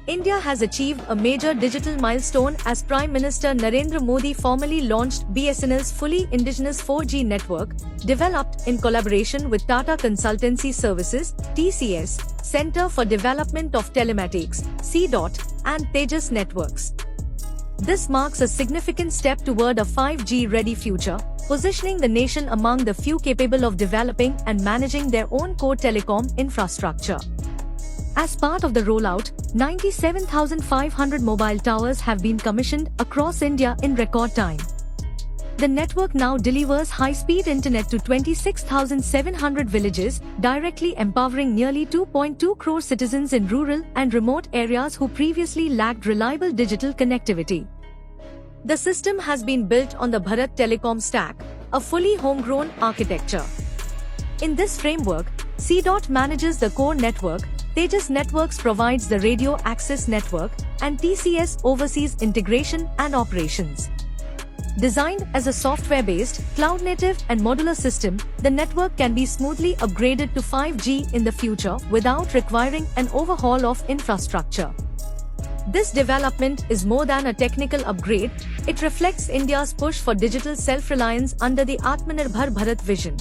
India has achieved a major digital milestone as Prime Minister Narendra Modi formally launched BSNL's fully indigenous 4G network, developed in collaboration with Tata Consultancy Services (TCS), Centre for Development of Telematics (CDOT), and Tejas Networks. This marks a significant step toward a 5G-ready future, positioning the nation among the few capable of developing and managing their own core telecom infrastructure. As part of the rollout, 97,500 mobile towers have been commissioned across India in record time. The network now delivers high-speed internet to 26,700 villages, directly empowering nearly 2.2 crore citizens in rural and remote areas who previously lacked reliable digital connectivity. The system has been built on the Bharat Telecom stack, a fully homegrown architecture. In this framework, CDOT manages the core network, Tejas Networks provides the radio access network, and TCS oversees integration and operations. Designed as a software-based, cloud-native and modular system, the network can be smoothly upgraded to 5G in the future without requiring an overhaul of infrastructure. This development is more than a technical upgrade, it reflects India's push for digital self-reliance under the Atmanirbhar Bharat vision.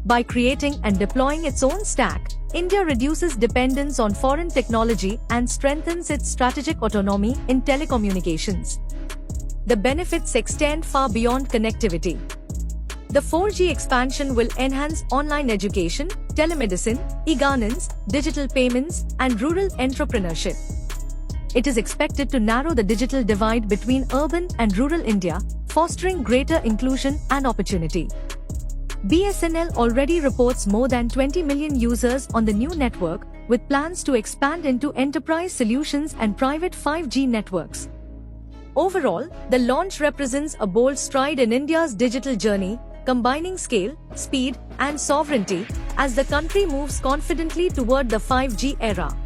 By creating and deploying its own stack, India reduces dependence on foreign technology and strengthens its strategic autonomy in telecommunications. The benefits extend far beyond connectivity. The 4G expansion will enhance online education, telemedicine, e-governance, digital payments, and rural entrepreneurship. It is expected to narrow the digital divide between urban and rural India, fostering greater inclusion and opportunity. BSNL already reports more than 20 million users on the new network, with plans to expand into enterprise solutions and private 5G networks. Overall, the launch represents a bold stride in India's digital journey, combining scale, speed, and sovereignty as the country moves confidently toward the 5G era.